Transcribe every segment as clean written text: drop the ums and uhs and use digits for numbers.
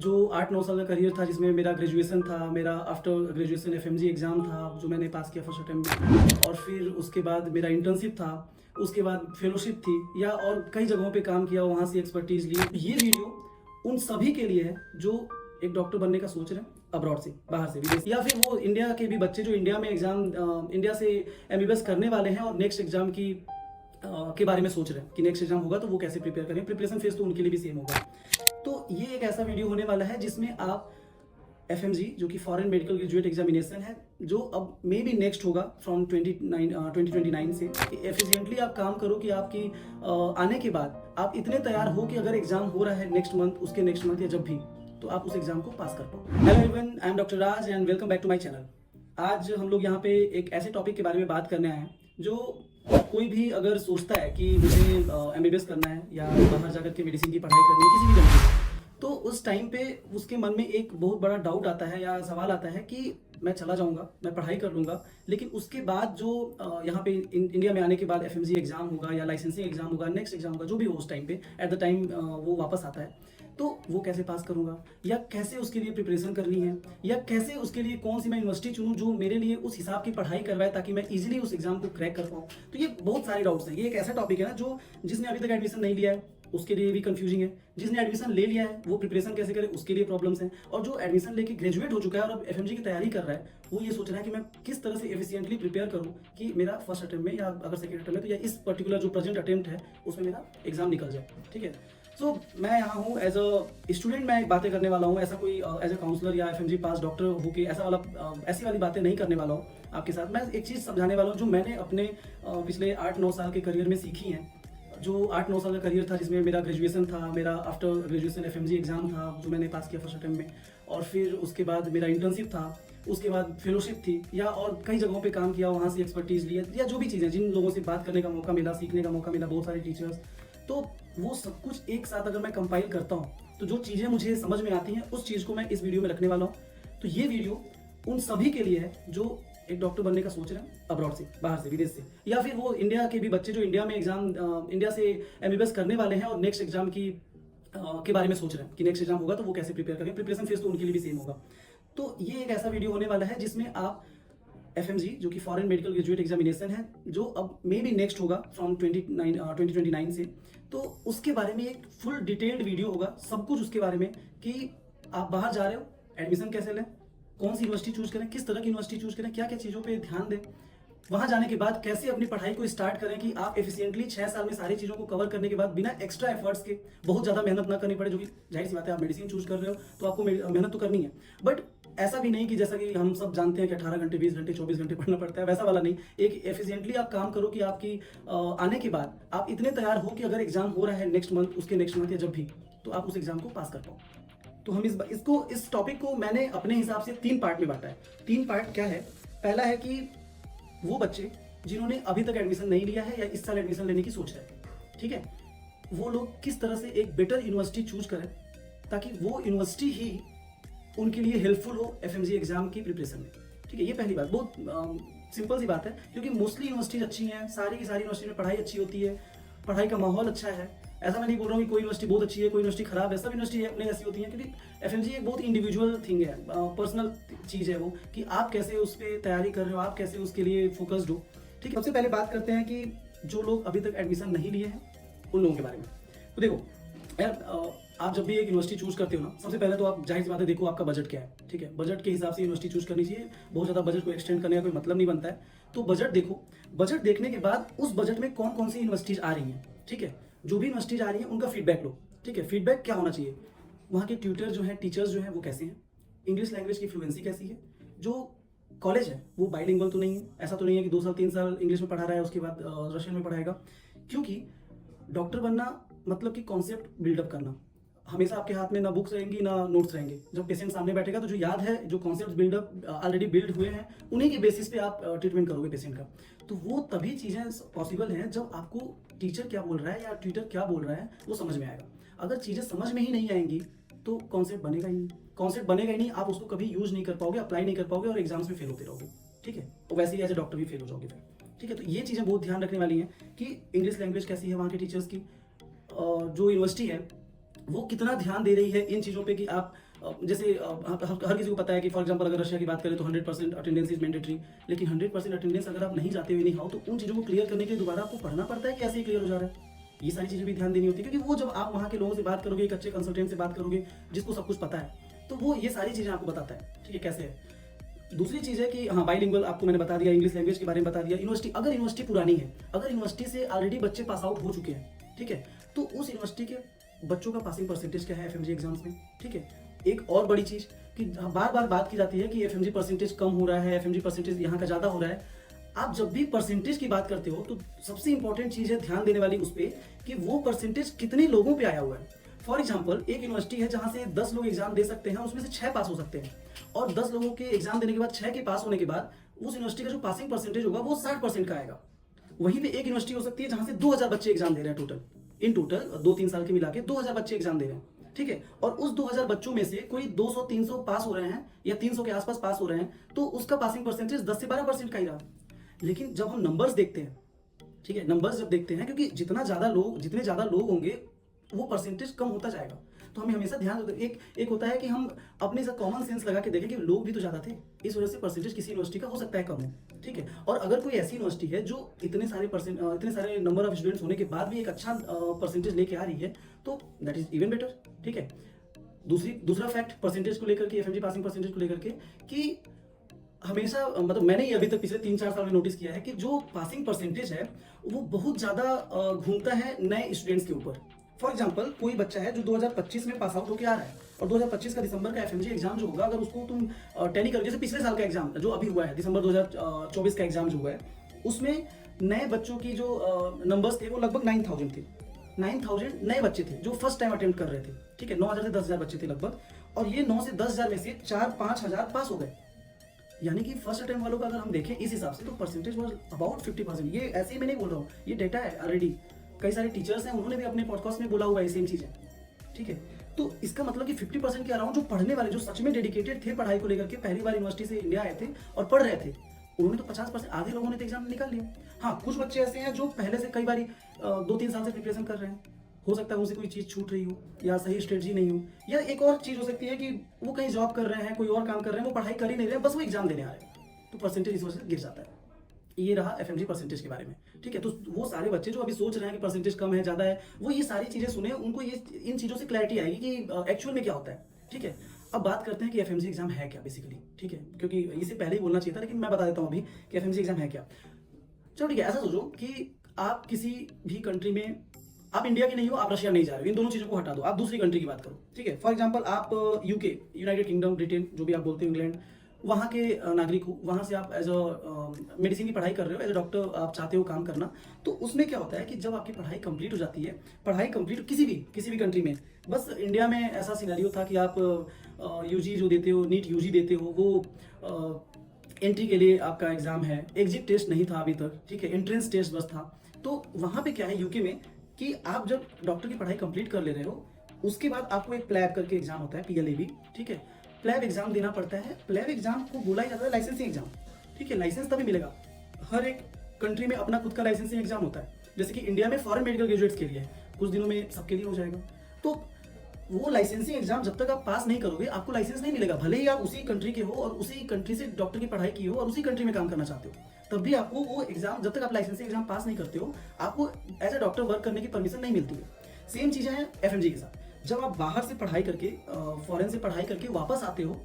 जो 8-9 साल का करियर था जिसमें मेरा ग्रेजुएशन था, मेरा आफ्टर ग्रेजुएशन एफएमजी एग्ज़ाम था जो मैंने पास किया फर्स्ट अटेम्प्ट में, और फिर उसके बाद मेरा इंटर्नशिप था, उसके बाद फेलोशिप थी या और कई जगहों पे काम किया, वहाँ से एक्सपर्टीज़ ली। ये वीडियो उन सभी के लिए है जो एक डॉक्टर बनने का सोच रहे हैं अब्रॉड से, बाहर से, विदेश, या फिर वो इंडिया के भी बच्चे जो इंडिया में इंडिया से एमबीबीएस करने वाले हैं और नेक्स्ट एग्ज़ाम के बारे में सोच रहे हैं कि नेक्स्ट एग्जाम होगा तो वो कैसे प्रिपेयर करें। प्रिपरेशन फेज तो उनके लिए भी सेम होगा। तो ये एक ऐसा वीडियो होने वाला है जिसमें आप एफएमजी जो कि फॉरेन मेडिकल ग्रेजुएट एग्जामिनेशन है, जो अब मे बी नेक्स्ट होगा फ्रॉम 2029 से, एफिशिएंटली आप काम करो कि आपकी आने के बाद आप इतने तैयार हो कि अगर एग्जाम हो रहा है नेक्स्ट मंथ, उसके नेक्स्ट मंथ या जब भी, तो आप उस एग्जाम को पास कर पाओ। Hello everyone, I am doctor Raj and welcome back to my channel. आज हम लोग यहाँ पे एक ऐसे टॉपिक के बारे में बात करने आए हैं जो कोई भी अगर सोचता है कि मुझे एमबीबीएस करना है या बाहर जाकर के मेडिसिन की पढ़ाई करनी है किसी भी कंट्री में, तो उस टाइम पे उसके मन में एक बहुत बड़ा डाउट आता है या सवाल आता है कि मैं चला जाऊंगा, मैं पढ़ाई कर लूंगा, लेकिन उसके बाद जो यहाँ पे इंडिया में आने के बाद एफएमजी एग्जाम होगा या लाइसेंसिंग एग्जाम होगा, नेक्स्ट एग्जाम होगा, जो भी हो उस टाइम पे, एट द टाइम वो वापस आता है, तो वो कैसे पास करूंगा या कैसे उसके लिए प्रिपरेशन करनी है या कैसे उसके लिए कौन सी मैं यूनिवर्सिटी चुनूं जो मेरे लिए उस हिसाब की पढ़ाई करवाए ताकि मैं इजीली उस एग्जाम को क्रैक कर पाऊं। तो ये बहुत सारे डाउट्स हैं। ये एक ऐसा टॉपिक है ना जो जिसने अभी तक एडमिशन नहीं लिया है उसके लिए भी कंफ्यूजिंग है, जिसने एडमिशन ले लिया है वो प्रिपरेशन कैसे करे उसके लिए प्रॉब्लम्स हैं, और जो एडमिशन लेके ग्रेजुएट हो चुका है और अब एफएमजी की तैयारी कर रहा है वो ये सोच रहा है कि मैं किस तरह से एफिशिएंटली प्रिपेयर करूं कि मेरा फर्स्ट अटेम्प्ट में या अगर सेकंड अटेम्प्ट में तो या इस पर्टिकुलर जो प्रेजेंट अटेम्प्ट है उसमें मेरा एग्जाम निकल जाए। ठीक है, सो मैं यहाँ हूँ एज अ स्टूडेंट, मैं बातें करने वाला हूँ, ऐसा कोई एज अ काउंसलर या एफएमजी पास डॉक्टर होके ऐसी वाली बातें नहीं करने वाला हूँ आपके साथ। मैं एक चीज़ समझाने वाला हूँ जो मैंने अपने पिछले 8-9 साल के करियर में सीखी हैं। जो 8-9 साल का करियर था जिसमें मेरा ग्रेजुएशन था, मेरा आफ्टर ग्रेजुएशन एफएमजी एग्ज़ाम था जो मैंने पास किया फर्स्ट अटेम्प्ट में, और फिर उसके बाद मेरा इंटर्नशिप था, उसके बाद फेलोशिप थी या और कई जगहों पे काम किया, वहाँ से एक्सपर्टीज़ लिया या जो भी चीज़ें, जिन लोगों से बात करने का मौका मिला, सीखने का मौका मिला, बहुत सारे टीचर्स, तो वो सब कुछ एक साथ अगर मैं कंपाइल करता हूँ तो जो चीज़ें मुझे समझ में आती हैं उस चीज़ को मैं इस वीडियो में रखने वाला हूँ। तो ये वीडियो उन सभी के लिए है जो एक डॉक्टर बनने का सोच रहे हैं अब्रॉड से, बाहर से, विदेश से, या फिर वो इंडिया के भी बच्चे जो इंडिया से एमबीबीएस करने वाले हैं और नेक्स्ट एग्जाम के बारे में सोच रहे हैं कि नेक्स्ट एग्जाम होगा तो वो कैसे प्रिपेयर करें। प्रिपरेशन फेज तो उनके लिए भी सेम होगा। तो ये एक ऐसा वीडियो होने वाला है जिसमें आप एफएमजी जो कि फॉरेन मेडिकल ग्रेजुएट एग्जामिनेशन है, जो अब मे बी नेक्स्ट होगा फ्रॉम 2029 से, तो उसके बारे में एक फुल डिटेल्ड वीडियो होगा, सब कुछ उसके बारे में कि आप बाहर जा रहे हो, एडमिशन कैसे लें, कौन सी यूनिवर्सिटी चूज करें, किस तरह की यूनिवर्सिटी चूज करें, क्या क्या चीज़ों पे ध्यान दें, वहाँ जाने के बाद कैसे अपनी पढ़ाई को स्टार्ट करें कि आप एफिशिएंटली 6 साल में सारी चीज़ों को कवर करने के बाद बिना एक्स्ट्रा एफर्ट्स के बहुत ज़्यादा मेहनत ना करनी पड़े, जो कि जाहिर सी बात है, आप मेडिसिन चूज कर रहे हो तो आपको मेहनत तो करनी है, बट ऐसा भी नहीं कि जैसा कि हम सब जानते हैं कि 18 घंटे, 20 घंटे, 24 घंटे पढ़ना पड़ता है, वैसा वाला नहीं। एक एफिशिएंटली आप काम करो कि आपकी आने के बाद आप इतने तैयार हो कि अगर एग्जाम हो रहा है नेक्स्ट मंथ, उसके नेक्स्ट मंथ या जब भी, तो आप उस एग्जाम को पास कर पाओ। तो हम इस टॉपिक को मैंने अपने हिसाब से 3 पार्ट में बांटा है। 3 पार्ट क्या है? पहला है कि वो बच्चे जिन्होंने अभी तक एडमिशन नहीं लिया है या इस साल एडमिशन लेने की सोच रहे हैं, ठीक है, वो लोग किस तरह से एक बेटर यूनिवर्सिटी चूज करें ताकि वो यूनिवर्सिटी ही उनके लिए हेल्पफुल हो एफएमजी एग्जाम की प्रिपरेशन में। ठीक है, ये पहली बात, बहुत सिंपल सी बात है, क्योंकि मोस्टली यूनिवर्सिटीज अच्छी हैं, सारी की सारी यूनिवर्सिटी में पढ़ाई अच्छी होती है, पढ़ाई का माहौल अच्छा है। ऐसा मैं नहीं बोल रहा हूँ कि कोई यूनिवर्सिटी बहुत अच्छी है, कोई यूनिवर्सिटी खराब है, सब यूनिवर्सिटी अपने ऐसी होती है, क्योंकि एफएमजी एक बहुत इंडिविजुअल थिंग है, पर्सनल चीज़ है वो, कि आप कैसे उस पर तैयारी कर रहे हो, आप कैसे उसके लिए फोकस्ड हो। ठीक है, सबसे पहले बात करते हैं कि जो लोग अभी तक एडमिशन नहीं लिए हैं उन लोगों के बारे में। तो देखो यार, आप जब भी एक यूनिवर्सिटी चूज करते हो ना, सबसे पहले तो आप जाहिर सी बात है, देखो आपका बजट क्या है। ठीक है, बजट के हिसाब से यूनिवर्सिटी चूज करनी चाहिए, बहुत ज़्यादा बजट को एक्सटेंड करने का कोई मतलब नहीं बनता है। तो बजट देखो, बजट देखने के बाद उस बजट में कौन कौन सी यूनिवर्सिटीज आ रही हैं। ठीक है, जो भी यूनिवर्सिटीज आ रही हैं उनका फीडबैक लो। ठीक है, फीडबैक क्या होना चाहिए, वहाँ के ट्यूटर जो हैं, टीचर्स जो हैं वो कैसे हैं, इंग्लिश लैंग्वेज की फ्लुएंसी कैसी है, जो कॉलेज है वो बाइलिंगुअल तो नहीं है, ऐसा तो नहीं है कि 2 साल 3 साल इंग्लिश में पढ़ा रहा है उसके बाद रशियन में पढ़ाएगा, क्योंकि डॉक्टर बनना मतलब कि कॉन्सेप्ट बिल्डअप करना, हमेशा आपके हाथ में ना बुक्स रहेंगी ना नोट्स रहेंगे। जब पेशेंट सामने बैठेगा तो जो याद है, जो कॉन्सेप्ट बिल्डअप ऑलरेडी बिल्ड हुए हैं, उन्हीं के बेसिस पे आप ट्रीटमेंट करोगे पेशेंट का। तो वो तभी चीज़ें पॉसिबल हैं जब आपको टीचर क्या बोल रहा है या ट्यूटर क्या बोल रहा है वो समझ में आएगा। अगर चीज़ें समझ में ही नहीं आएंगी तो कॉन्सेप्ट बनेगा ही नहीं, कॉन्सेप्ट बनेगा ही नहीं, आप उसको कभी यूज नहीं कर पाओगे, अप्लाई नहीं कर पाओगे और एग्जाम्स में फेल होते रहोगे। ठीक है, तो वैसे ही एज ए डॉक्टर भी फेल हो जाओगे फिर। ठीक है, तो ये चीज़ें बहुत ध्यान रखने वाली हैं कि इंग्लिश लैंग्वेज कैसी है वहाँ के टीचर्स की, जो यूनिवर्सिटी है वो कितना ध्यान दे रही है इन चीज़ों पे कि आप जैसे हर किसी को पता है कि फॉर एग्जांपल अगर रशिया की बात करें तो 100% अटेंडेंस इज मैंडेटरी, लेकिन 100% अटेंडेंस अगर आप नहीं जाते हुए नहीं हाउ तो उन चीज़ों को क्लियर करने के लिए दोबारा आपको पढ़ना पड़ता है कि ऐसे ही क्लियर हो जा रहा है। ये सारी चीज़ें भी ध्यान देनी होती है, क्योंकि वो जब आप वहाँ के लोगों से बात करोगे, एक अच्छे कंसल्टेंट से बात करोगे जिसको सब कुछ पता है, तो वो ये सारी चीज़ें आपको बताता है, ठीक है, कैसे है। दूसरी चीज़ है कि हाँ, बाइलिंगुअल आपको मैंने बता दिया, इंग्लिश लैंग्वेज के बारे में बता दिया। यूनिवर्सिटी, अगर यूनिवर्सिटी पुरानी है, अगर यूनिवर्सिटी से ऑलरेडी बच्चे पास आउट हो चुके हैं, ठीक है, तो उस यूनिवर्सिटी के बच्चों का पासिंग परसेंटेज क्या है एफएमजी एग्जाम्स में, ठीक है। एक और बड़ी चीज़ कि बार बार बात की जाती है कि एफएमजी परसेंटेज कम हो रहा है, एफएमजी परसेंटेज यहाँ का ज़्यादा हो रहा है। आप जब भी परसेंटेज की बात करते हो तो सबसे इंपॉर्टेंट चीज़ है ध्यान देने वाली उस पर कि वो परसेंटेज कितने लोगों पे आया हुआ है। फॉर एग्जाम्पल, एक यूनिवर्सिटी है जहाँ से 10 लोग एग्जाम दे सकते हैं, उसमें से 6 पास हो सकते हैं, और 10 लोगों के एग्जाम देने के बाद 6 के पास होने के बाद उस यूनिवर्सिटी का जो पासिंग परसेंटेज होगा वो 60% का आएगा। वहीं पे एक यूनिवर्सिटी हो सकती है जहाँ से 2000 बच्चे एग्जाम दे रहे हैं, इन टोटल 2-3 साल के मिला के 2000 बच्चे एग्जाम दे रहे हैं, ठीक है, और उस 2000 बच्चों में से कोई 200-300 पास हो रहे हैं या 300 के आसपास पास हो रहे हैं, तो उसका पासिंग परसेंटेज 10 से 12% का ही रहा। लेकिन जब हम नंबर्स देखते हैं, ठीक है, नंबर्स जब देखते हैं, क्योंकि जितने ज़्यादा लोग होंगे वो परसेंटेज कम होता जाएगा, तो हमें हमेशा ध्यान एक होता है कि हम अपने से कॉमन सेंस लगा के देखें कि लोग भी तो ज़्यादा थे, इस वजह से परसेंटेज किसी यूनिवर्सिटी का हो सकता है कम हो, ठीक है। और अगर कोई ऐसी यूनिवर्सिटी है जो इतने सारे नंबर ऑफ स्टूडेंट्स होने के बाद भी एक अच्छा परसेंटेज लेके आ रही है, तो दैट इज इवन बेटर, ठीक है। दूसरा फैक्ट परसेंटेज को लेकर के, एफएमजी पासिंग परसेंटेज को लेकर के, कि हमेशा मतलब मैंने ये अभी तक पिछले 3-4 साल में नोटिस किया है कि जो पासिंग परसेंटेज है वो बहुत ज़्यादा घूमता है नए स्टूडेंट्स के ऊपर। फॉर एग्जाम्पल, कोई बच्चा है जो 2025 में पास आउट होकर आ रहा है, और 2025 का दिसंबर का एफएमजी एग्जाम जो होगा, अगर उसको तुम टैली कर, जैसे पिछले साल का एग्जाम जो अभी हुआ है, दिसंबर 2024 का एग्जाम जो हुआ है, उसमें नए बच्चों की जो नंबर्स थे वो लगभग 9000 थे। 9000 नए बच्चे थे जो फर्स्ट टाइम अटेम्प्ट कर रहे थे, ठीक है। 9000 से 10,000 बच्चे थे लगभग, और ये 9 से 10,000 में से 4-5 हजार पास हो गए। यानी कि फर्स्ट अटेम्प्ट वालों का अगर हम देखें इस हिसाब से, तो परसेंटेज वॉज अबाउट 50%। ये ऐसे ही मैं नहीं बोल रहा हूँ, ये डेटा है ऑलरेडी, कई सारे टीचर्स हैं उन्होंने भी अपने पॉडकास्ट में बोला हुआ है सेम चीज़ें, ठीक है। तो इसका मतलब कि 50% के अराउंड जो पढ़ने वाले, जो सच में डेडिकेटेड थे पढ़ाई को लेकर के, पहली बार यूनिवर्सिटी से इंडिया आए थे और पढ़ रहे थे, उन्होंने तो 50%, आधे लोगों ने तो एग्जाम निकाल लिया। हाँ, कुछ बच्चे ऐसे हैं जो पहले से कई बार 2-3 साल से प्रिपरेशन कर रहे हैं, हो सकता है उनसे कोई चीज़ छूट रही हो या सही स्ट्रेटजी नहीं हो, या एक और चीज़ हो सकती है कि वो कहीं जॉब कर रहे हैं, कोई और काम कर रहे हैं, वो पढ़ाई कर ही नहीं रहे, बस वो एग्जाम देने आ रहे हैं, तो परसेंटेज इस वजह से गिर जाता है। ये रहा एफएमजी परसेंटेज के बारे में, ठीक है। तो वो सारे बच्चे जो अभी सोच रहे हैं कि परसेंटेज कम है ज़्यादा है, वो ये सारी चीज़ें सुने, उनको ये इन चीज़ों से क्लैरिटी आएगी कि एक्चुअल में क्या होता है, ठीक है। अब बात करते हैं कि एफएमजी एग्जाम है क्या बेसिकली, ठीक है, क्योंकि इसे पहले ही बोलना चाहिए था, लेकिन मैं बता देता हूँ अभी कि एफएमजी एग्जाम है क्या। चलो ठीक है, ऐसा सोचो कि आप किसी भी कंट्री में, आप इंडिया के नहीं हो, आप रशिया नहीं जा रहे हो, इन दोनों चीज़ों को हटा दो, आप दूसरी कंट्री की बात करो, ठीक है। फॉर एग्जाम्पल, आप यूके, यूनाइटेड किंगडम, ब्रिटेन, जो भी आप बोलते हो, इंग्लैंड, वहाँ के नागरिक हो, वहाँ से आप एज अ मेडिसिन की पढ़ाई कर रहे हो, एज अ डॉक्टर आप चाहते हो काम करना, तो उसमें क्या होता है कि जब आपकी पढ़ाई कंप्लीट हो जाती है, पढ़ाई कंप्लीट किसी भी कंट्री में, बस इंडिया में ऐसा सिनेरियो था कि आप यूजी जो देते हो, नीट यूजी देते हो, वो एंट्री के लिए आपका एग्जाम है, एग्जिट टेस्ट नहीं था अभी तक, ठीक है, एंट्रेंस टेस्ट बस था। तो वहाँ पे क्या है यूके में कि आप जब डॉक्टर की पढ़ाई कंप्लीट कर ले रहे हो, उसके बाद आपको एक प्लैब करके एग्जाम होता है, PLAB, ठीक है, प्लैब एग्जाम देना पड़ता है। प्लैब एग्जाम को बोला जाता है लाइसेंसिंग एग्जाम, ठीक है, लाइसेंस तभी मिलेगा। हर एक कंट्री में अपना खुद का लाइसेंसिंग एग्जाम होता है, जैसे कि इंडिया में फॉरेन मेडिकल ग्रेजुएट्स के लिए है, कुछ दिनों में सबके लिए हो जाएगा। तो वो लाइसेंसिंग एग्जाम जब तक आप पास नहीं करोगे, आपको लाइसेंस नहीं मिलेगा, भले ही आप उसी कंट्री के हो और उसी कंट्री से डॉक्टर की पढ़ाई की हो और उसी कंट्री में काम करना चाहते हो, तब भी आपको वो एग्जाम, जब तक आप लाइसेंसिंग एग्जाम पास नहीं करते हो, आपको एज ए डॉक्टर वर्क करने की परमिशन नहीं मिलती है। सेम चीज़ें हैं एफएमजी के साथ। जब आप बाहर से पढ़ाई करके, फॉरेन से पढ़ाई करके वापस आते हो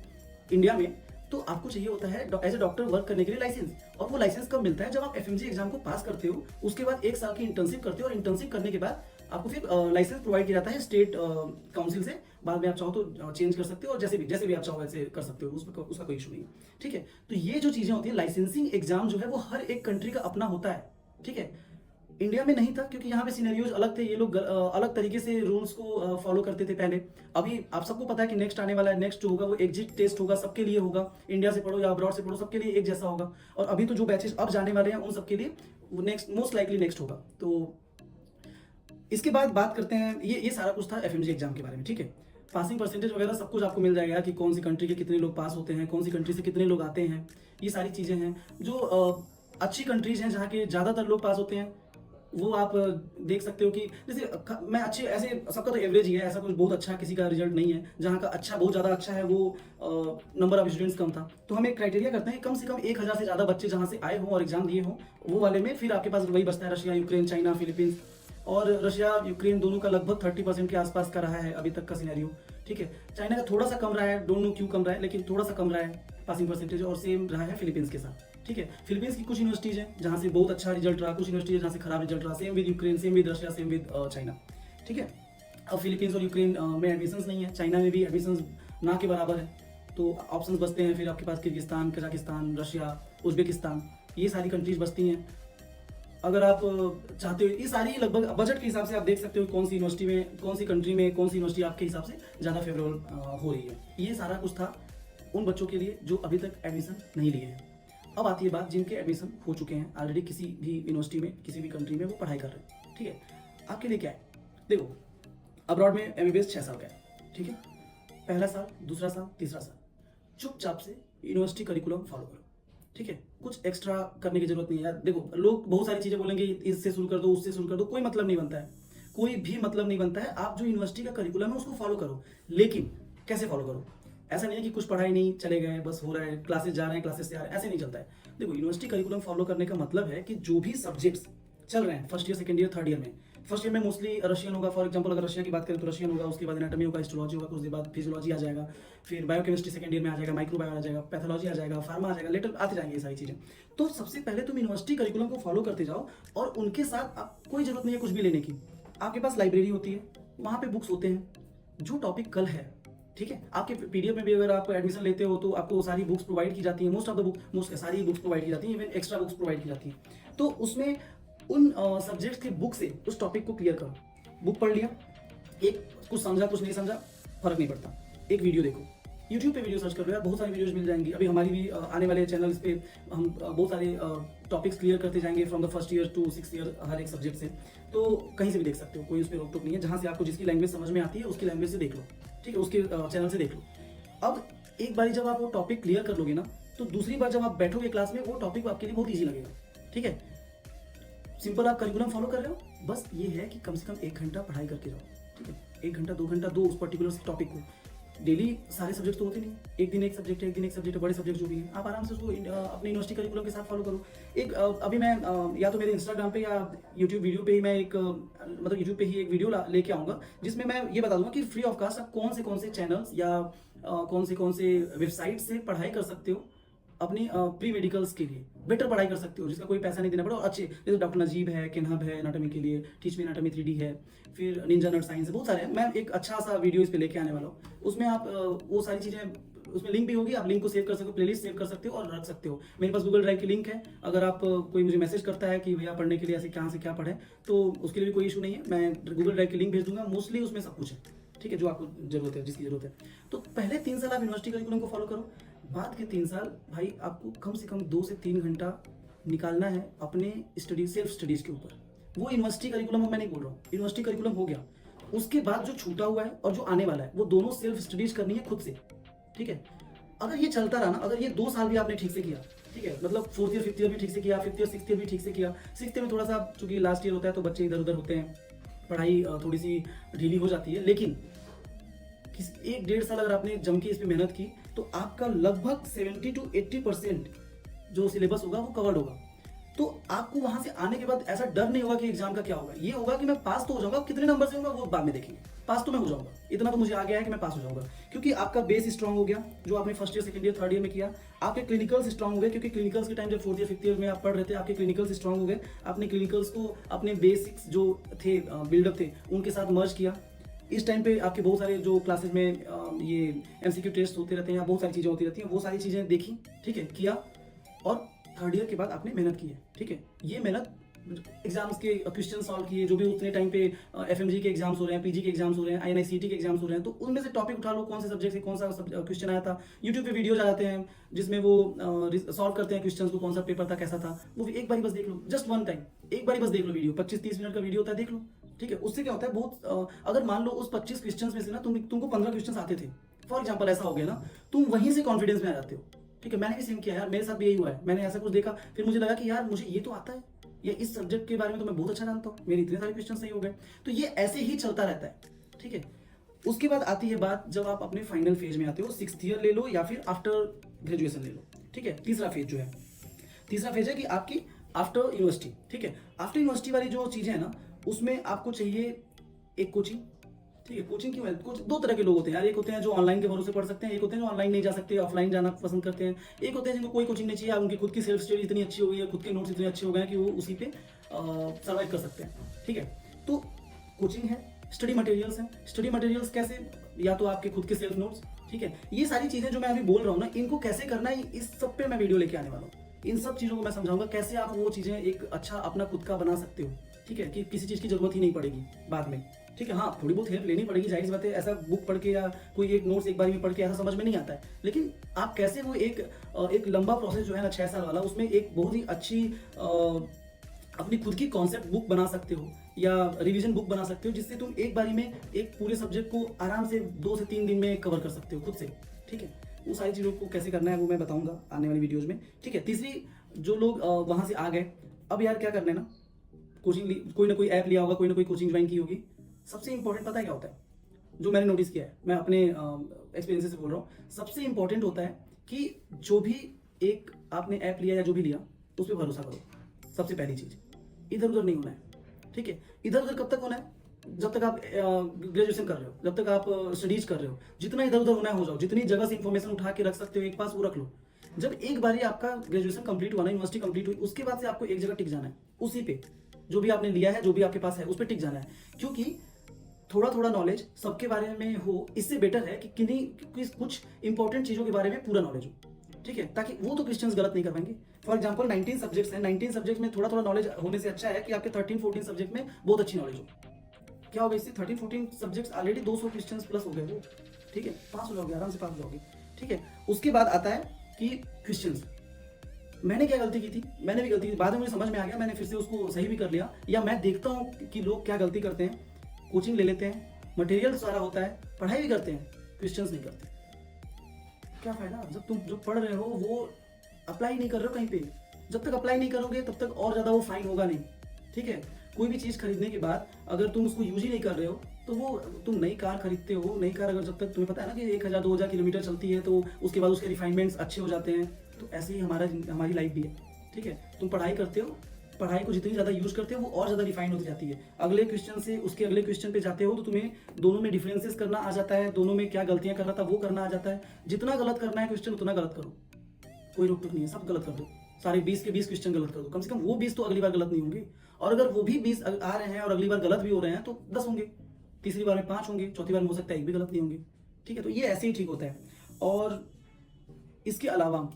इंडिया में, तो आपको चाहिए होता है एज ए डॉक्टर वर्क करने के लिए लाइसेंस, और वो लाइसेंस कब मिलता है? जब आप एफएमजी एग्जाम को पास करते हो, उसके बाद 1 साल की इंटर्नशिप करते हो, और इंटर्नशिप करने के बाद आपको फिर लाइसेंस प्रोवाइड किया जाता है स्टेट काउंसिल से। बाद में आप चाहो तो चेंज कर सकते हो, और जैसे भी आप चाहो वैसे कर सकते हो, उसका कोई इशू नहीं है, ठीक है। तो ये जो चीज़ें होती है, लाइसेंसिंग एग्जाम जो है वो हर एक कंट्री का अपना होता है, ठीक है। इंडिया में नहीं था, क्योंकि यहाँ पे सिनेरियोज अलग थे, ये लोग अलग तरीके से रूल्स को फॉलो करते थे पहले। अभी आप सबको पता है कि नेक्स्ट आने वाला है, नेक्स्ट जो होगा वो एग्जिट टेस्ट होगा, सबके लिए होगा, इंडिया से पढ़ो या अब्रॉड से पढ़ो, सबके लिए एक जैसा होगा। और अभी तो जो बैचेस अब जाने वाले हैं उन सबके लिए वो नेक्स्ट, मोस्ट लाइकली नेक्स्ट होगा। तो इसके बाद बात करते हैं, ये सारा कुछ था एफएमजी एग्जाम के बारे में, ठीक है। पासिंग परसेंटेज वगैरह सब कुछ आपको मिल जाएगा कि कौन सी कंट्री के कितने लोग पास होते हैं, कौन सी कंट्री से कितने लोग आते हैं, ये सारी चीज़ें हैं। जो अच्छी कंट्रीज हैं जहाँ के ज़्यादातर लोग पास होते हैं, वो आप देख सकते हो कि जैसे मैं अच्छे ऐसे सबका तो एवरेज ही है, ऐसा कुछ बहुत अच्छा किसी का रिजल्ट नहीं है। जहाँ का अच्छा बहुत ज़्यादा अच्छा है वो नंबर ऑफ स्टूडेंट्स कम था। तो हम एक क्राइटेरिया करते हैं कम से कम 1000 से ज़्यादा बच्चे जहाँ से आए हों और एग्जाम दिए हों वो वाले में, फिर आपके पास वही बचता है रशिया, यूक्रेन, चाइना, फिलीपींस। और रशिया यूक्रेन दोनों का लगभग 30% के आसपास का रहा है अभी तक का सिनेरियो। ठीक है, चाइना का थोड़ा सा कम रहा है, डोंट नो क्यों कम रहा है, लेकिन थोड़ा सा कम रहा है पासिंग परसेंटेज, और सेम रहा है फिलीपींस के साथ। ठीक है, फिलीपींस की कुछ यूनिवर्सिटीज हैं जहाँ से बहुत अच्छा रिजल्ट रहा, कुछ यूनिवर्सिटीज है जहाँ से खराब रिजल्ट रहा। Same with Ukraine, same with Russia, same with China. ठीक है, अब फिलीपींस और यूक्रेन में एडमिशंस नहीं है, चाइना में भी एडमिशंस ना के बराबर है, तो ऑप्शंस बचते हैं फिर आपके पास किर्गिस्तान, कजाकिस्तान, रशिया, उज्बेकिस्तान, ये सारी कंट्रीज बचती हैं। अगर आप चाहते हो, ये सारी लगभग बजट के हिसाब से आप देख सकते हो कौन सी यूनिवर्सिटी में, कौन सी कंट्री में, कौन सी यूनिवर्सिटी आपके हिसाब से ज़्यादा फेवरेबल हो रही है। ये सारा कुछ था उन बच्चों के लिए जो अभी तक एडमिशन नहीं लिए हैं। अब आती है बात जिनके एडमिशन हो चुके हैं ऑलरेडी, किसी भी यूनिवर्सिटी में, किसी भी कंट्री में वो पढ़ाई कर रहे हैं। ठीक है, आपके लिए क्या है, देखो अब्रॉड में MBBS 6 साल का है। ठीक है, पहला साल, दूसरा साल, तीसरा साल चुपचाप से यूनिवर्सिटी करिकुलम फॉलो करो। ठीक है, कुछ एक्स्ट्रा करने की जरूरत नहीं है यार। देखो लोग बहुत सारी चीजें बोलेंगे, इससे शुरू कर दो, उससे शुरू कर दो, कोई मतलब नहीं बनता है, कोई भी मतलब नहीं बनता है। आप जो यूनिवर्सिटी का करिकुलम है उसको फॉलो करो, लेकिन कैसे फॉलो करो, ऐसा नहीं है कि कुछ पढ़ाई नहीं, चले गए बस हो रहा है, क्लासेस जा रहे हैं, क्लासेस से आ रहे हैं, ऐसे नहीं चलता है। देखो यूनिवर्सिटी करिकुलम फॉलो करने का मतलब है कि जो भी सब्जेक्ट्स चल रहे हैं first year, second year, third year में, फर्स्ट ईयर में मोस्टली रशियन होगा। फॉर एग्जांपल अगर रशिया की बात करें तो रशियन होगा, उसके बाद एनाटॉमी होगा, हिस्टोलॉजी होगा, कुछ देर बाद फिजियोलॉजी आ जाएगा, फिर बायोकेमिस्ट्री सेकंड ईयर में आ जाएगा, माइक्रोबायो आ जाएगा, पैथोलॉजी आ जाएगा, फार्मा आ जाएगा, लेटर आते जाएंगे ये सारी चीजें। तो सबसे पहले तुम यूनिवर्सिटी करिकुलम को फॉलो करते जाओ, और उनके साथ कोई जरूरत नहीं है कुछ भी लेने की। आपके पास लाइब्रेरी होती है, वहाँ पे बुक्स होते हैं, जो टॉपिक कल है। ठीक है, आपके PDF में भी अगर आप एडमिशन लेते हो तो आपको सारी बुक्स प्रोवाइड की जाती है, most of the book, most सारी बुक्स प्रोवाइड की जाती है, इवन एक्स्ट्रा बुक्स प्रोवाइड की जाती है। तो उसमें उन सब्जेक्ट्स के बुक से उस टॉपिक को क्लियर करो। बुक पढ़ लिया, एक कुछ समझा कुछ नहीं समझा फर्क नहीं पड़ता, एक वीडियो देखो, यूट्यूब पे वीडियो सर्च कर लो यार, बहुत सारी वीडियोस मिल जाएंगी। अभी हमारी भी आने वाले चैनल्स पे हम बहुत सारे टॉपिक्स क्लियर करते जाएंगे from the first year to 6th year, हर एक सब्जेक्ट से। तो कहीं से भी देख सकते हो, कोई उस पर रोक टोक नहीं है। जहाँ से आपको जिसकी लैंग्वेज समझ में आती है उसकी लैंग्वेज से देख लो, ठीक है, उसके चैनल से देख लो। अब एक बार जब आप वो टॉपिक क्लियर कर लोगे ना, तो दूसरी बार जब आप बैठोगे क्लास में, वो टॉपिक आपके लिए बहुत ईजी लगेगा। ठीक है, सिंपल आप करिकुलम फॉलो कर रहे हो, बस ये है कि कम से कम 1 घंटा पढ़ाई करके जाओ। ठीक है, 1 घंटा 2 घंटा दो उस पर्टिकुलर टॉपिक को। डेली सारे सब्जेक्ट तो होते नहीं, एक दिन एक सब्जेक्ट है, एक दिन एक सब्जेक्ट है, बड़े सब्जेक्ट जो भी है आप आराम से उसको अपने यूनिवर्सिटी करिकुलम के साथ फॉलो करो। एक अभी मैं या तो मेरे इंस्टाग्राम पे या यूट्यूब वीडियो पे ही मैं एक मतलब यूट्यूब पे ही एक वीडियो लेके आऊँगा, जिसमें मैं ये बता दूंगा कि फ्री ऑफ कास्ट आप कौन से चैनल्स या कौन से वेबसाइट से पढ़ाई कर सकते हो अपनी प्री मेडिकल्स के लिए, बेटर पढ़ाई कर सकते हो, जिसका कोई पैसा नहीं देना पड़े। और अच्छे जैसे डॉक्टर नजीब है, किन्हब है एनाटॉमी के लिए, टीच मी एनाटॉमी 3D है, फिर निंजा नर्ड साइंस है, बहुत सारे हैं। मैं एक अच्छा सा वीडियो इस पे लेके आने वाला हूँ, उसमें आप वो सारी चीज़ें, उसमें लिंक भी होगी, आप लिंक को सेव कर सकते हो, प्लेलिस्ट सेव कर सकते हो और रख सकते हो। मेरे पास गूगल ड्राइव की लिंक है, अगर आप कोई मुझे मैसेज करता है कि भैया पढ़ने के लिए ऐसे कहाँ से क्या पढ़े, तो उसके लिए भी कोई इशू नहीं है, मैं गूगल ड्राइव की लिंक भेज दूंगा। मोस्टली उसमें सब कुछ है, ठीक है, जो आपको जरूरत है, जिसकी जरूरत है। तो पहले 3 साल आप यूनिवर्सिटी करिकुलम को फॉलो करो, बाद के 3 साल भाई आपको कम से कम 2 से 3 घंटा निकालना है अपने स्टडी, सेल्फ स्टडीज के ऊपर। वो यूनिवर्सिटी करिकुलम मैं नहीं बोल रहा हूँ, यूनिवर्सिटी करिकुलम हो गया, उसके बाद जो छूटा हुआ है और जो आने वाला है, वो दोनों सेल्फ स्टडीज करनी है खुद से। ठीक है, अगर ये चलता रहा ना, अगर ये 2 साल भी आपने ठीक से किया, ठीक है, मतलब 4th ईयर 5th ईयर भी ठीक से किया, 5th ईयर 6th ईयर भी ठीक से किया, 6th ईयर में थोड़ा सा चूंकि लास्ट ईयर होता है तो बच्चे इधर उधर होते हैं, पढ़ाई थोड़ी सी ढीली हो जाती है, लेकिन 1-1.5 साल अगर आपने जम के इस पे मेहनत की तो आपका लगभग 70 to 80% जो सिलेबस होगा वो कवर्ड होगा। तो आपको वहां से आने के बाद ऐसा डर नहीं होगा कि एग्जाम का क्या होगा, ये होगा कि मैं पास तो हो जाऊंगा, कितने नंबर से होगा वो बाद में देखेंगे, पास तो मैं हो जाऊंगा, इतना तो मुझे आ गया है कि मैं पास हो जाऊंगा, क्योंकि आपका बेस स्ट्रांग हो गया जो आपने first year, second year, third year में किया। आपके क्लिनिकल्स स्ट्रांग हो गए, क्योंकि क्लिनिकल्स के टाइम जब 4th ईयर 5th ईयर में आप पढ़ रहे थे, आपके क्लिनिकल्स स्ट्रांग हो गए, आपने क्लिनिकल्स को अपने बेसिक्स जो थे बिल्डअप थे उनके साथ मर्ज किया। इस टाइम पे आपके बहुत सारे जो क्लासेस में ये MCQ टेस्ट होते रहते हैं, बहुत सारी चीज़ें होती रहती हैं, वो सारी चीज़ें देखी, ठीक है, किया, और थर्ड ईयर के बाद आपने मेहनत की है। ठीक है, ये मेहनत एग्जाम्स के क्वेश्चन सॉल्व किए, जो भी उतने टाइम पे FMG के एग्जाम्स हो रहे हैं, PG के एग्जाम्स हो रहे हैं, INI-CET के एग्जाम्स हो रहे हैं, तो उनमें से टॉपिक उठा लो, कौन से सब्जेक्ट से कौन सा क्वेश्चन आया था। यूट्यूब पे वीडियोज आ जाते हैं जिसमें वो सॉल्व करते हैं क्वेश्चन को, कौन सा पेपर था, कैसा था, वो एक बारी बस देख लो, जस्ट वन टाइम, एक बारी बस देख लो वीडियो, 25-30 मिनट का वीडियो होता है, देख लो। ठीक है, उससे क्या होता है, बहुत अगर मान लो उस 25 क्वेश्चंस में से ना तुमको 15 क्वेश्चंस आते थे, फॉर एग्जांपल, ऐसा हो गया ना, तुम वहीं से कॉन्फिडेंस में आ जाते हो। ठीक है, मैंने भी सेम किया यार, मेरे साथ भी यही हुआ है, मैंने ऐसा कुछ देखा, फिर मुझे लगा कि यार मुझे ये तो आता है, या इस सब्जेक्ट के बारे में तो मैं बहुत अच्छा जानता हूँ, मेरे इतने सारे क्वेश्चन सही हो गए। तो ये ऐसे ही चलता रहता है, ठीक है। उसके बाद आती है बात जब आप अपने फाइनल फेज में आते हो, 6th ईयर ले लो या फिर आफ्टर ग्रेजुएशन ले लो, ठीक है। तीसरा फेज जो है, तीसरा फेज है कि आपकी आफ्टर यूनिवर्सिटी, ठीक है। आफ्टर यूनिवर्सिटी वाली जो चीज़ें हैं ना, उसमें आपको चाहिए एक कोचिंग, ठीक है। कोचिंग क्यों है? कुछ दो तरह के लोग होते हैं यार, एक होते हैं जो ऑनलाइन के भरोसे पढ़ सकते हैं, एक होते हैं जो ऑनलाइन नहीं जा सकते, ऑफलाइन जाना पसंद करते हैं, एक होते हैं जिनको कोई कोचिंग नहीं चाहिए, उनकी खुद की सेल्फ स्टडी इतनी अच्छी हो गई है, खुद के नोट्स इतने अच्छे हो गए हैं कि वो उसी पे सर्वाइव कर सकते हैं, ठीक है। तो कोचिंग है, स्टडी मटेरियल्स हैं। स्टडी मटेरियल्स कैसे? या तो आपके खुद के सेल्फ नोट्स, ठीक है। ये सारी चीज़ें जो मैं अभी बोल रहा हूँ ना, इनको कैसे करना है, इस सब पे मैं वीडियो लेके आने वाला हूँ। इन सब चीज़ों को मैं समझाऊंगा कैसे आप वो चीज़ें एक अच्छा अपना खुद का बना सकते हो, ठीक है, कि किसी चीज़ की जरूरत ही नहीं पड़ेगी बाद में, ठीक है। हाँ, थोड़ी बहुत हेल्प लेनी पड़ेगी, जाहिर सी बात है। ऐसा बुक पढ़ के या कोई एक नोट्स एक बार में पढ़ के ऐसा समझ में नहीं आता है, लेकिन आप कैसे वो एक लंबा प्रोसेस जो है ना 6 साल वाला, उसमें एक बहुत ही अच्छी अपनी खुद की कॉन्सेप्ट बुक बना सकते हो या रिवीजन बुक बना सकते हो, जिससे तुम एक बारी में एक पूरे सब्जेक्ट को आराम से 2 से 3 दिन में कवर कर सकते हो खुद से, ठीक है। वो सारी चीज़ों को कैसे करना है वो मैं बताऊंगा आने वाली वीडियोज़ में, ठीक है। तीसरी, जो लोग वहाँ से आ गए, अब यार क्या करना है ना, कोचिंग कोई ना कोई ऐप लिया होगा, कोई ना कोई कोचिंग ज्वाइन की होगी। सबसे इंपॉर्टेंट पता है क्या होता है, जो मैंने नोटिस किया है, मैं अपने एक्सपीरियंस से बोल रहा हूँ, सबसे इंपॉर्टेंट होता है कि जो भी एक आपने ऐप लिया या जो भी लिया, उस पर भरोसा करो। सबसे पहली चीज़, इधर उधर नहीं होना है, ठीक है। इधर उधर कब तक होना है? जब तक आप ग्रेजुएशन कर रहे हो, जब तक आप स्टडीज कर रहे हो, जितना इधर उधर होना है हो जाओ, जितनी जगह से इंफॉर्मेशन उठा के रख सकते हो एक पास वो रख लो। जब एक बारी आपका ग्रेजुएशन कंप्लीट हुआ ना, यूनिवर्सिटी कंप्लीट हुई, उसके बाद से आपको एक जगह टिक जाना है, उसी पे जो भी आपने लिया है, जो भी आपके पास है, उस पर टिक जाना है। क्योंकि थोड़ा थोड़ा नॉलेज सबके बारे में हो, इससे बेटर है कि किन्हीं कुछ इंपॉर्टेंट चीज़ों के बारे में पूरा नॉलेज हो, ठीक है, ताकि वो तो क्वेश्चंस गलत नहीं कर पाएंगे। फॉर एग्जांपल 19 सब्जेक्ट्स हैं, 19 सब्जेक्ट में थोड़ा थोड़ा नॉलेज होने से अच्छा है कि आपके 13-14 सब्जेक्ट में बहुत अच्छी नॉलेज हो। क्या होगा इससे? 13-14 सब्जेक्ट्स ऑलरेडी 200 क्वेश्चंस प्लस हो गए वो, ठीक है, पास हो जाओगे, आराम से पास हो जाओगे, ठीक है। उसके बाद आता है कि क्वेश्चंस, मैंने क्या गलती की थी? मैंने भी गलती की, बाद में मुझे समझ में आ गया, मैंने फिर से उसको सही भी कर लिया। या मैं देखता हूँ कि लोग क्या गलती करते हैं, कोचिंग ले लेते हैं, मटेरियल सारा होता है, पढ़ाई भी करते हैं, क्वेश्चंस नहीं करते। क्या फायदा जब तुम जो पढ़ रहे हो वो अप्लाई नहीं कर रहे हो कहीं पे। जब तक अप्लाई नहीं करोगे तब तक और ज़्यादा वो फाइन होगा नहीं, ठीक है। कोई भी चीज़ खरीदने के बाद अगर तुम उसको यूज ही नहीं कर रहे हो, तो वो तुम नई कार खरीदते हो, नई कार अगर जब तक तुम्हें पता है ना कि 1000-2000 किलोमीटर चलती है, तो उसके बाद उसके रिफाइनमेंट्स अच्छे हो जाते हैं। तो ऐसे ही हमारी लाइफ भी है, ठीक है। तुम पढ़ाई करते हो, पढ़ाई को जितनी ज़्यादा यूज करते हो वो और ज़्यादा रिफाइन होती जाती है। अगले क्वेश्चन से उसके अगले क्वेश्चन पे जाते हो तो तुम्हें दोनों में डिफरेंसेस करना आ जाता है, दोनों में क्या गलतियां कर रहा था वो करना आ जाता है। जितना गलत करना है क्वेश्चन उतना गलत करो, कोई रोक टोक नहीं है, सब गलत कर दो, सारे 20 के 20 क्वेश्चन गलत कर दो, कम से कम वो 20 तो अगली बार गलत नहीं होंगे। और अगर वो भी 20 आ रहे हैं और अगली बार गलत भी हो रहे हैं तो 10 होंगे, तीसरी बार में 5 होंगे, चौथी बार में हो सकता है एक भी गलत नहीं होंगे, ठीक है। तो ये ऐसे ही ठीक होता है। और इसके अलावा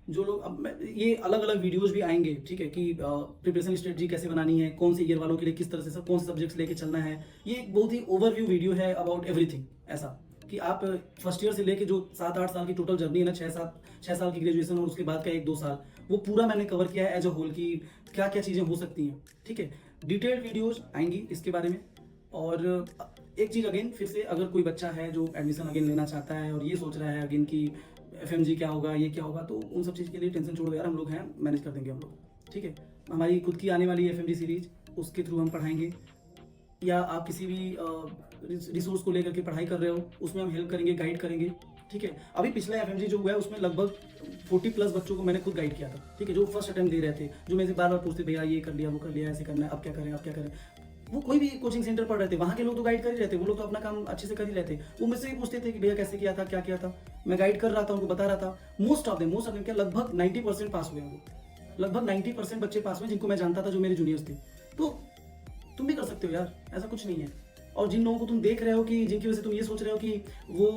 जो लोग, अब ये अलग अलग वीडियोज भी आएंगे, ठीक है, कि प्रिपरेशन स्ट्रेटजी कैसे बनानी है, कौन से ईयर वालों के लिए किस तरह से कौन से सब्जेक्ट्स लेके चलना है। ये एक बहुत ही ओवरव्यू वीडियो है अबाउट एवरीथिंग, ऐसा कि आप फर्स्ट ईयर से लेके जो 7-8 साल की टोटल जर्नी है ना, 6 साल की ग्रेजुएशन और उसके बाद का 1-2 साल, वो पूरा मैंने कवर किया है एज अ होल की क्या क्या चीज़ें हो सकती हैं, ठीक है। डिटेल्ड वीडियोज आएंगी इसके बारे में। और एक चीज़ अगेन फिर से, अगर कोई बच्चा है जो एडमिशन अगेन लेना चाहता है और ये सोच रहा है अगेन कि FMG क्या होगा, ये क्या होगा, तो उन सब चीज़ के लिए टेंशन छोड़ो यार, हम लोग हैं, मैनेज कर देंगे हम लोग, ठीक है। हमारी खुद की आने वाली FMG सीरीज, उसके थ्रू हम पढ़ाएंगे। या आप किसी भी रिसोर्स को लेकर के पढ़ाई कर रहे हो, उसमें हम हेल्प करेंगे, गाइड करेंगे, ठीक है। अभी पिछला FMG जो हुआ है उसमें लगभग 40+ बच्चों को मैंने खुद गाइड किया था, ठीक है, जो फर्स्ट अटेम्प्ट दे रहे थे, जो मेरे से बार बार पूछते भैया ये कर लिया, वो कर लिया, ऐसे करना है, अब क्या करें, अब क्या करें। वो कोई भी कोचिंग सेंटर पढ़ रहे थे, वहाँ के लोग तो गाइड कर ही रहते, वो लोग तो अपना काम अच्छे से कर ही रहते। वो मुझसे भी पूछते थे कि भैया कैसे किया था, क्या किया था, मैं गाइड कर रहा था, उनको बता रहा था। मोस्ट ऑफ देम क्या, लगभग 90% पास हुए हैं वो, लगभग 90% बच्चे पास हुए जिनको मैं जानता था, जो मेरे जूनियर्स थे। तो तुम भी कर सकते हो यार, ऐसा कुछ नहीं है। और जिन लोगों को तुम देख रहे हो कि जिनकी वजह से तुम ये सोच रहे हो कि वो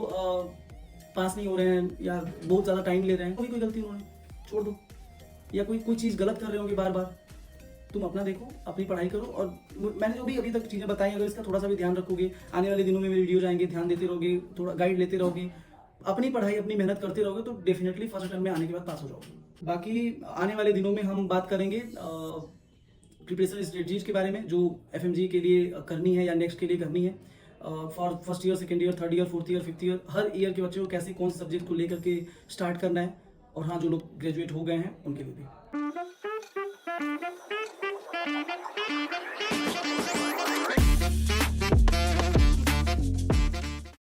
पास नहीं हो रहे हैं या बहुत ज़्यादा टाइम ले रहे हैं, कोई गलती उन्होंने, छोड़ दो। या कोई चीज़ गलत कर रहे होंगे बार बार, तुम अपना देखो, अपनी पढ़ाई करो। और मैंने जो भी अभी तक चीज़ें बताई, अगर इसका थोड़ा सा भी ध्यान रखोगे, आने वाले दिनों में मेरी वीडियोज आएंगे, ध्यान देते रहोगे, थोड़ा गाइड लेते रहोगे, अपनी पढ़ाई अपनी मेहनत करते रहोगे, तो डेफिनेटली फर्स्ट अटेम्प्ट में आने के बाद पास हो जाओगे। बाकी आने वाले दिनों में हम बात करेंगे प्रिपरेशन स्ट्रेटजीज के बारे में, जो FMG के लिए करनी है या नेक्स्ट के लिए करनी है, for first year, second year, third year, fourth year, fifth year, her year के बच्चों को कैसे कौन से सब्जेक्ट को लेकर के स्टार्ट करना है। और हाँ, जो लोग ग्रेजुएट हो गए हैं उनके लिए भी।